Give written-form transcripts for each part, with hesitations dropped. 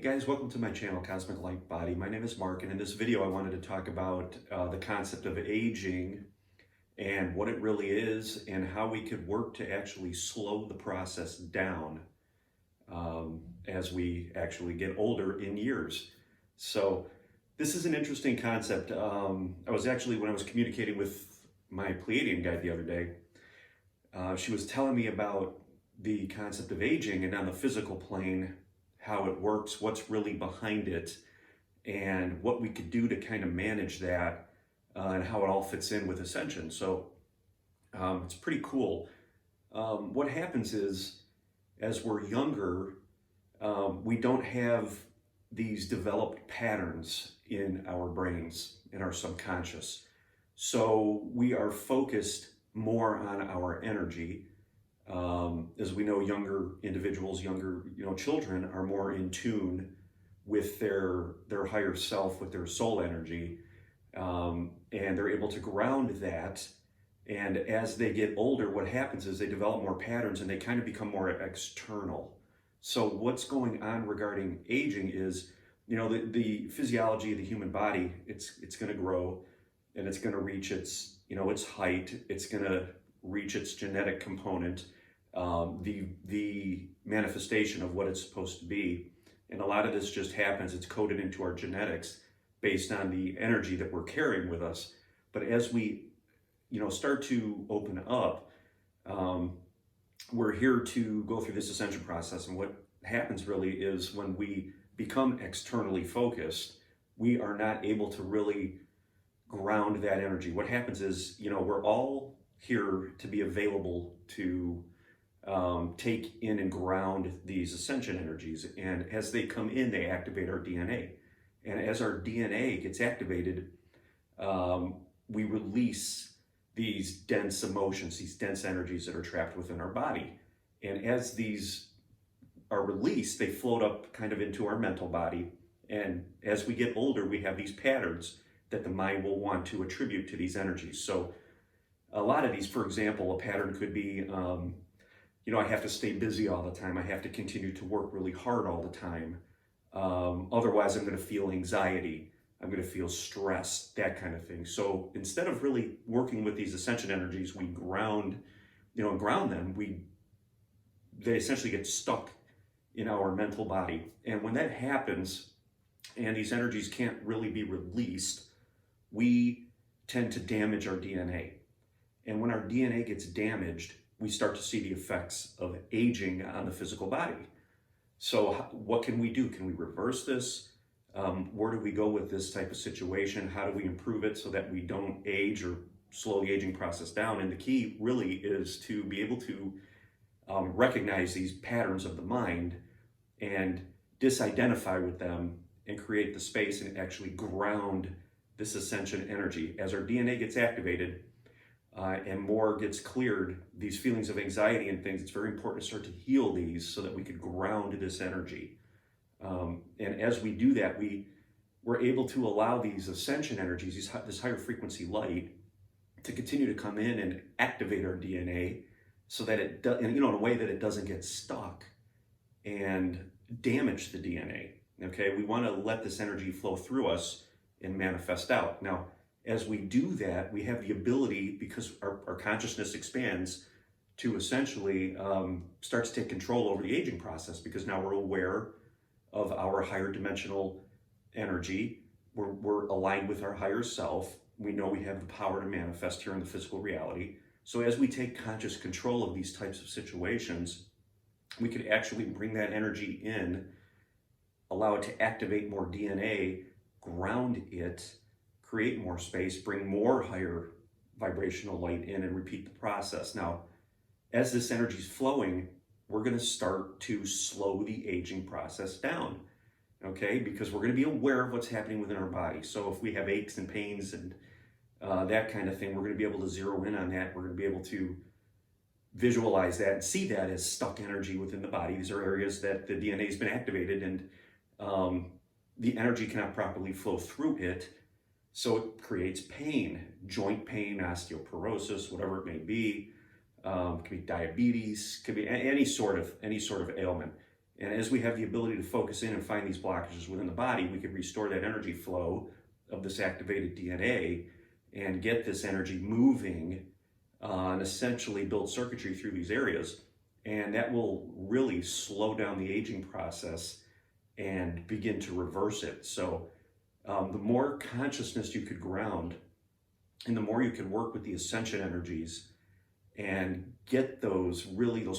Guys, welcome to my channel, Cosmic Light Body. My name is Mark, and in this video I wanted to talk about the concept of aging and what it really is and how we could work to actually slow the process down as we actually get older in years. So this is an interesting concept. When I was communicating with my Pleiadian guide the other day, she was telling me about the concept of aging and on the physical plane, how it works, what's really behind it, and what we could do to kind of manage that, and how it all fits in with ascension. So it's pretty cool. What happens is, as we're younger, we don't have these developed patterns in our brains, in our subconscious. So we are focused more on our energy. As we know, younger individuals, younger children are more in tune with their higher self, with their soul energy, and they're able to ground that. And as they get older, what happens is they develop more patterns and they kind of become more external. So what's going on regarding aging is, the physiology of the human body, it's going to grow and it's going to reach its height. It's going to reach its genetic component, the manifestation of what it's supposed to be. And a lot of this just happens, it's coded into our genetics based on the energy that we're carrying with us. But as we, start to open up, we're here to go through this ascension process. And what happens really is when we become externally focused, we are not able to really ground that energy. What happens is, we're all here to be available to take in and ground these ascension energies. And as they come in, they activate our DNA. And as our DNA gets activated, we release these dense emotions, these dense energies that are trapped within our body. And as these are released, they float up kind of into our mental body. And as we get older, we have these patterns that the mind will want to attribute to these energies. So a lot of these, for example, a pattern could be, I have to stay busy all the time. I have to continue to work really hard all the time. Otherwise, I'm going to feel anxiety. I'm going to feel stress, that kind of thing. So instead of really working with these ascension energies, we ground them. They essentially get stuck in our mental body. And when that happens, and these energies can't really be released, we tend to damage our DNA. And when our DNA gets damaged, we start to see the effects of aging on the physical body. So what can we do? Can we reverse this? Where do we go with this type of situation? How do we improve it so that we don't age or slow the aging process down? And the key really is to be able to recognize these patterns of the mind and disidentify with them and create the space and actually ground this ascension energy. As our DNA gets activated, and more gets cleared, these feelings of anxiety and things, it's very important to start to heal these so that we could ground this energy. And as we do that, we're able to allow these ascension energies, this higher frequency light, to continue to come in and activate our DNA so that it does, in a way that it doesn't get stuck and damage the DNA. Okay, we want to let this energy flow through us and manifest out. Now, as we do that, we have the ability, because our consciousness expands, to essentially start to take control over the aging process, because now we're aware of our higher dimensional energy. We're aligned with our higher self. We know we have the power to manifest here in the physical reality. So as we take conscious control of these types of situations, we could actually bring that energy in, allow it to activate more DNA, ground it, create more space, bring more higher vibrational light in, and repeat the process. Now, as this energy is flowing, we're going to start to slow the aging process down, okay? Because we're going to be aware of what's happening within our body. So if we have aches and pains and that kind of thing, we're going to be able to zero in on that. We're going to be able to visualize that and see that as stuck energy within the body. These are areas that the DNA has been activated and the energy cannot properly flow through it. So it creates pain, joint pain, osteoporosis, whatever it may be. Could be diabetes, could be any sort of ailment. And as we have the ability to focus in and find these blockages within the body, we can restore that energy flow of this activated DNA and get this energy moving and essentially build circuitry through these areas. And that will really slow down the aging process and begin to reverse it. So the more consciousness you could ground and the more you can work with the ascension energies and get those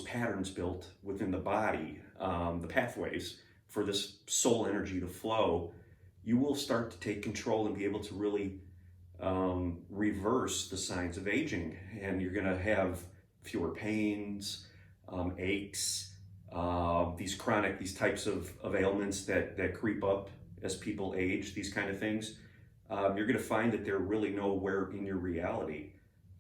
patterns built within the body, the pathways for this soul energy to flow, you will start to take control and be able to really reverse the signs of aging. And you're going to have fewer pains, aches, these types of ailments that creep up as people age, these kind of things. You're going to find that they're really nowhere in your reality.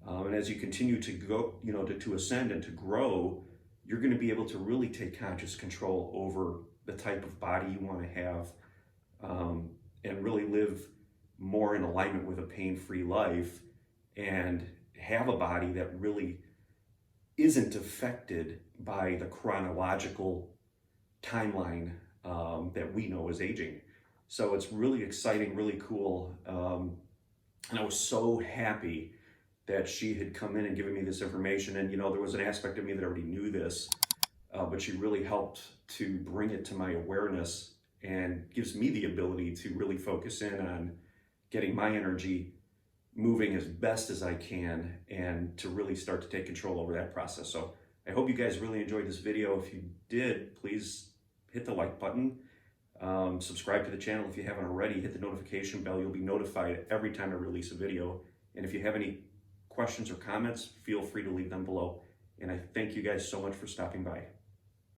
And as you continue to go, to ascend and to grow, you're going to be able to really take conscious control over the type of body you want to have, and really live more in alignment with a pain-free life and have a body that really isn't affected by the chronological timeline that we know as aging. So it's really exciting, really cool. And I was so happy that she had come in and given me this information. And, there was an aspect of me that already knew this, but she really helped to bring it to my awareness and gives me the ability to really focus in on getting my energy moving as best as I can and to really start to take control over that process. So I hope you guys really enjoyed this video. If you did, please hit the like button. Subscribe to the channel if you haven't already. Hit the notification bell. You'll be notified every time I release a video. And if you have any questions or comments, feel free to leave them below. And I thank you guys so much for stopping by.